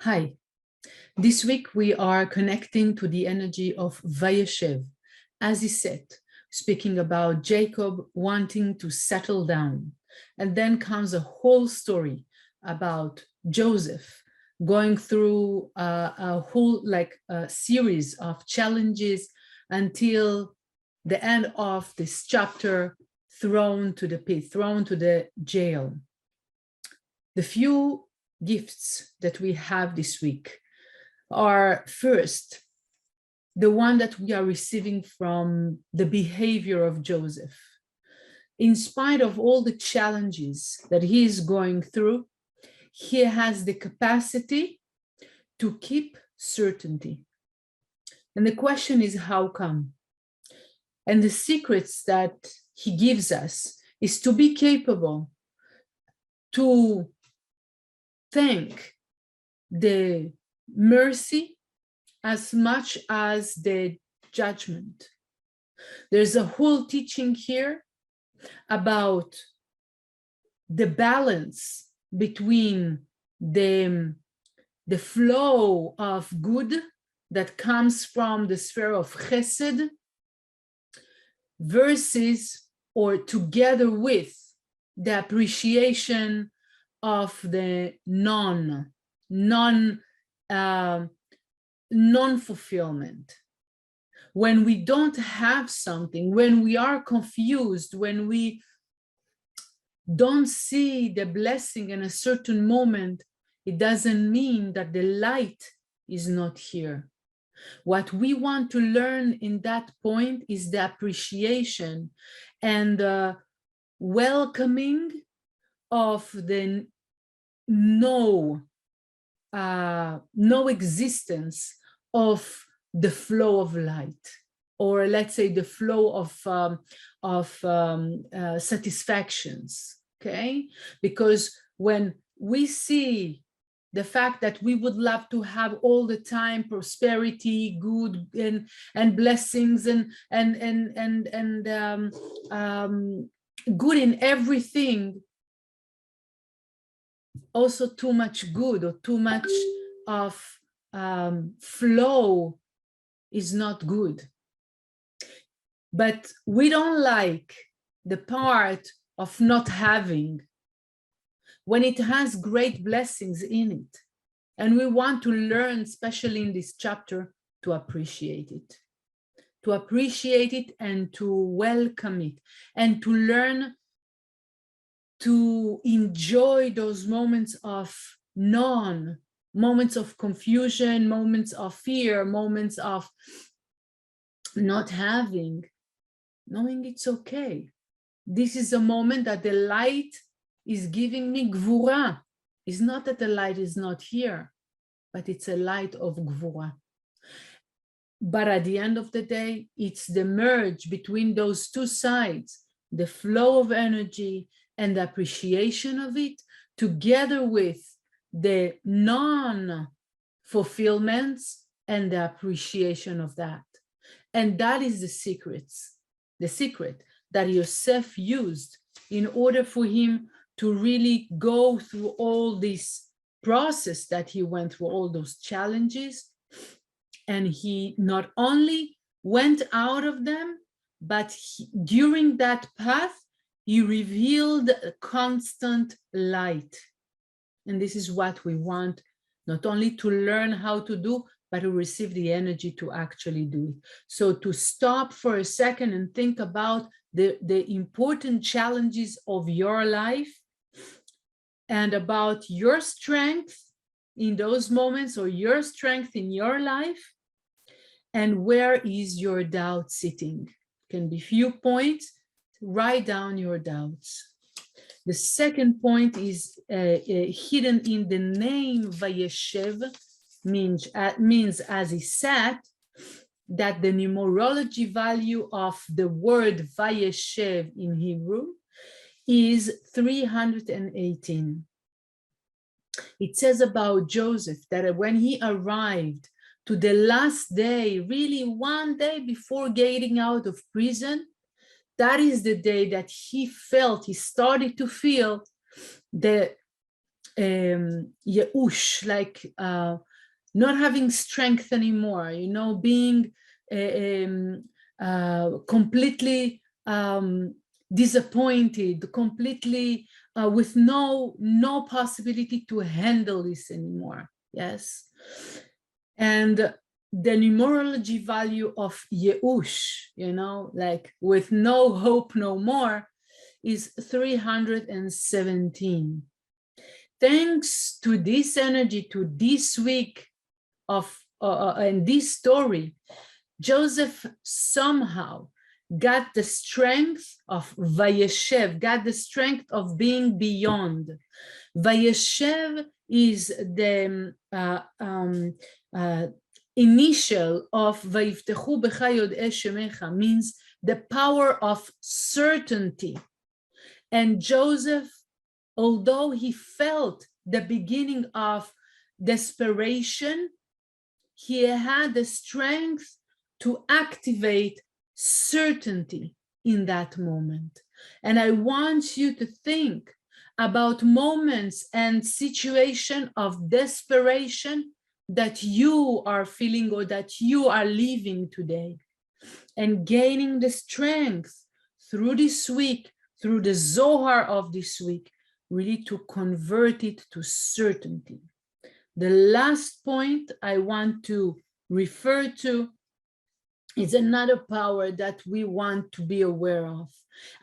Hi, this week we are connecting to the energy of Vayeshev, as he said, speaking about Jacob wanting to settle down. And then comes a whole story about Joseph going through a whole series of challenges until the end of this chapter, thrown to the pit, thrown to the jail. The few gifts that we have this week are, first, the one that we are receiving from the behavior of Joseph. In spite of all the challenges that he is going through, he has the capacity to keep certainty. And the question is, how come? And the secrets that he gives us is to be capable to thank the mercy as much as the judgment. There's a whole teaching here about the balance between the flow of good that comes from the sphere of chesed versus, or together with, the appreciation of the non-fulfillment. When we don't have something, when we are confused, when we don't see the blessing in a certain moment, it doesn't mean that the light is not here. What we want to learn in that point is the appreciation and the welcoming of the no existence of the flow of light, or let's say the flow of satisfactions. Okay, because when we see the fact that we would love to have all the time prosperity, good, and blessings, and good in everything, also too much good or too much of flow is not good. But we don't like the part of not having, when it has great blessings in it. And we want to learn, especially in this chapter, to appreciate it. To appreciate it and to welcome it, and to learn to enjoy those moments of moments of confusion, moments of fear, moments of not having, knowing it's okay. This is a moment that the light is giving me gvura. It's not that the light is not here, but it's a light of gvura. But at the end of the day, it's the merge between those two sides, the flow of energy and the appreciation of it, together with the non-fulfillments and the appreciation of that. And that is the secret that Yosef used in order for him to really go through all this process that he went through, all those challenges. And he not only went out of them, but during that path, he revealed a constant light. And this is what we want, not only to learn how to do, but to receive the energy to actually do it. So to stop for a second and think about the important challenges of your life and about your strength in those moments, or your strength in your life, and where is your doubt sitting. Can be few points. Write down your doubts. The second point is hidden in the name Vayeshev, means as he said, that the numerology value of the word Vayeshev in Hebrew is 318. It says about Joseph that when he arrived to the last day, really one day before getting out of prison, that is the day that he started to feel the yeush, like not having strength anymore, you know, being completely disappointed, completely with no possibility to handle this anymore. Yes. And the numerology value of yeush, you know, like with no hope no more, is 317. Thanks to this energy, to this week of and this story, Joseph somehow got the strength of Vayeshev, got the strength of being beyond. Vayeshev is the initial of Vayiftechu Becha Yod'eh Shemecha, means the power of certainty. And Joseph, although he felt the beginning of desperation, he had the strength to activate certainty in that moment. And I want you to think about moments and situations of desperation that you are feeling or that you are living today, and gaining the strength through this week, through the Zohar of this week, really to convert it to certainty. The last point I want to refer to is another power that we want to be aware of.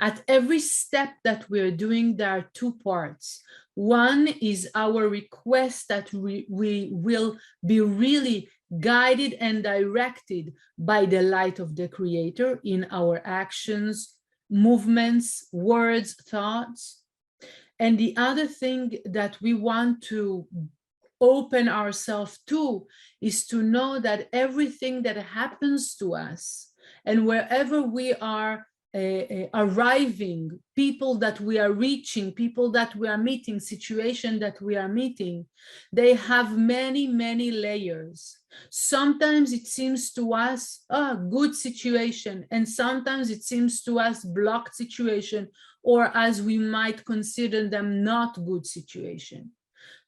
At every step that we're doing, there are two parts. One is our request that we will be really guided and directed by the light of the Creator in our actions, movements, words, thoughts. And the other thing that we want to open ourselves to is to know that everything that happens to us and wherever we are arriving, people that we are reaching, people that we are meeting, situation that we are meeting, they have many, many layers. Sometimes it seems to us a good situation, and sometimes it seems to us blocked situation, or as we might consider them, not good situation.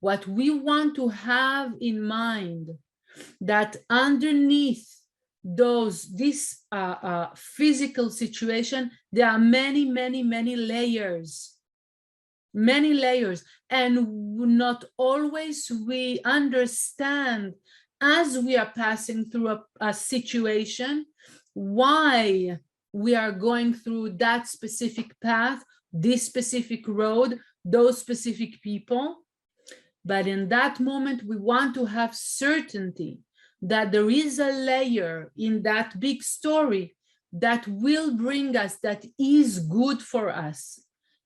What we want to have in mind, that underneath this physical situation, there are many, many, many layers, and not always we understand as we are passing through a situation why we are going through that specific path, this specific road, those specific people. But in that moment, we want to have certainty that there is a layer in that big story that will bring us, that is good for us.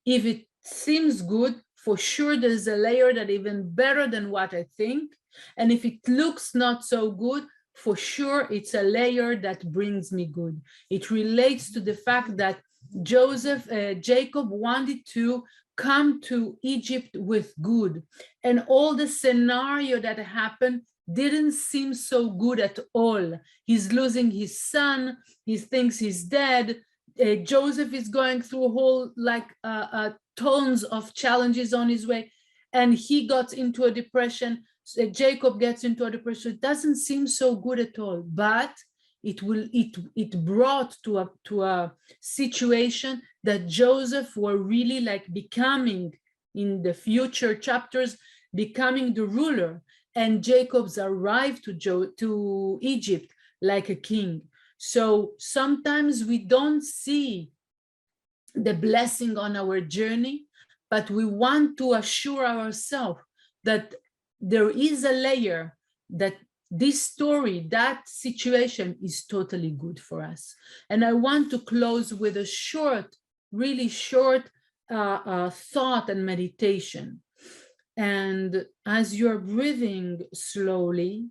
If it seems good, for sure there's a layer that is even better than what I think. And if it looks not so good, for sure it's a layer that brings me good. It relates to the fact that Jacob wanted to come to Egypt with good, and all the scenario that happened didn't seem so good at all. He's losing his son, he thinks he's dead. Joseph is going through whole tons of challenges on his way, and he got into a depression. Jacob gets into a depression. It doesn't seem so good at all, but it brought to a situation that Joseph were really like becoming, in the future chapters, becoming the ruler, and Jacob's arrived to Egypt like a king. So sometimes we don't see the blessing on our journey, but we want to assure ourselves that there is a layer, that this story, that situation is totally good for us. And I want to close with a short, really short thought and meditation. And as you're breathing slowly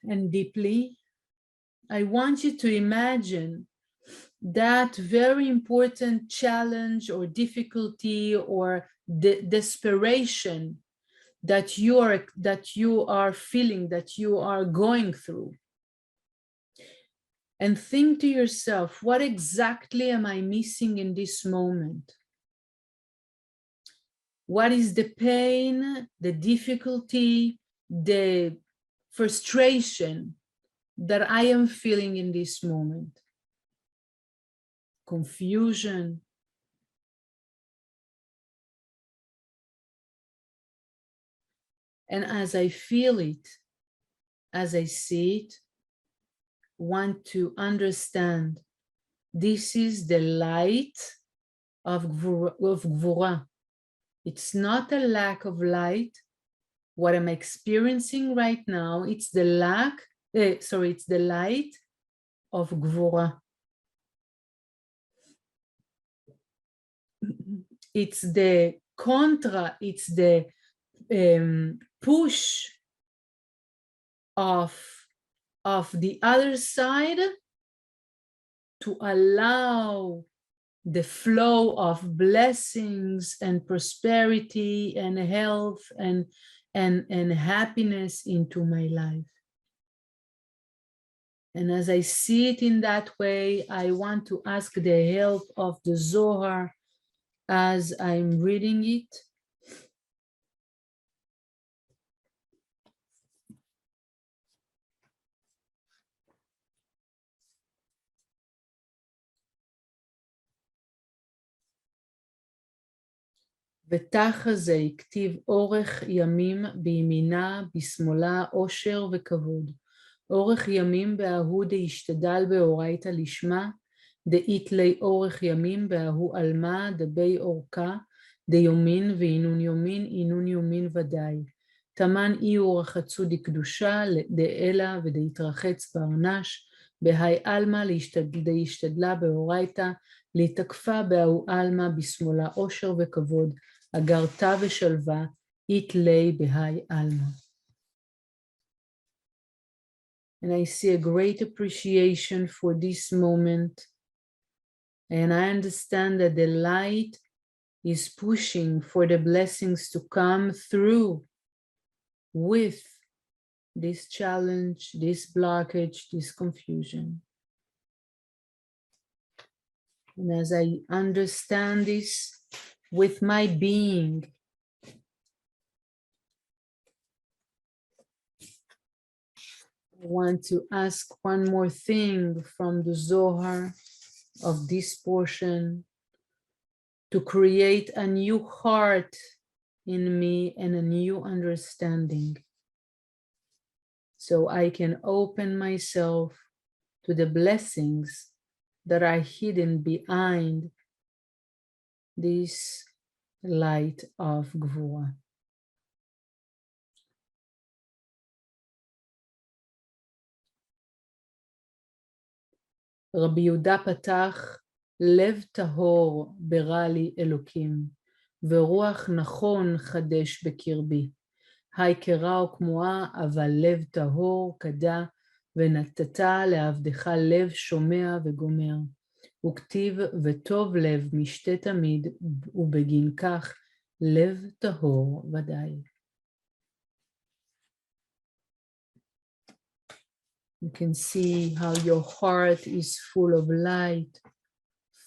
and deeply, I want you to imagine that very important challenge or difficulty or desperation that you are feeling, that you are going through. And think to yourself, what exactly am I missing in this moment? What is the pain, the difficulty, the frustration that I am feeling in this moment? Confusion. And as I feel it, as I see it, want to understand this is the light of Gvura. It's not a lack of light. What I'm experiencing right now, it's the it's the light of Gvura. It's the contra, it's the push of the other side to allow the flow of blessings and prosperity and health and happiness into my life. And as I see it in that way, I want to ask the help of the Zohar as I'm reading it. ותח הזה הכתיב אורך ימים בימינה, בשמאלה, עושר וכבוד. אורך ימים בהוא דהשתדל באורייתא לשמה, דאית לי אורך ימים בהוא עלמה, דבי אורכה, דיומין ואינון יומין, אינון יומין ודאי. תמן אי ורחצו דקדושה, דאלה ודהתרחץ בארנש, בהי עלמה דהשתדלה באורייתא, להתקפה בהוא עלמה בשמאלה עושר וכבוד, אגרתה ושלווה, אית לי בהי עלמה. And I see a great appreciation for this moment. And I understand that the light is pushing for the blessings to come through with this challenge, this blockage, this confusion. And as I understand this with my being, I want to ask one more thing from the Zohar of this portion, to create a new heart in me and a new understanding, so I can open myself to the blessings that are hidden behind this light of Gvura. רבי יהודה פתח, לב טהור ברא לי אלוקים, ורוח נכון חדש בקרבי. היי קרא וכמוה, אבל לב טהור כדה, ונתת לעבדך לב שומע וגומר. וכתיב וטוב לב משתה תמיד, ובגין כך לב טהור ודאי. You can see how your heart is full of light,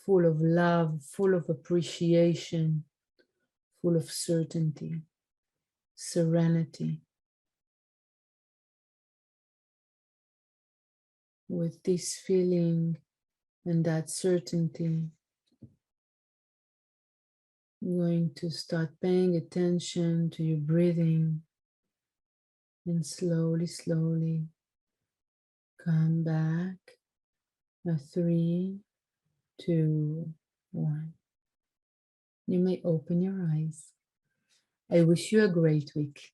full of love, full of appreciation, full of certainty, serenity. With this feeling and that certainty, you're going to start paying attention to your breathing, and slowly, slowly come back. 3, 2, 1. You may open your eyes. I wish you a great week.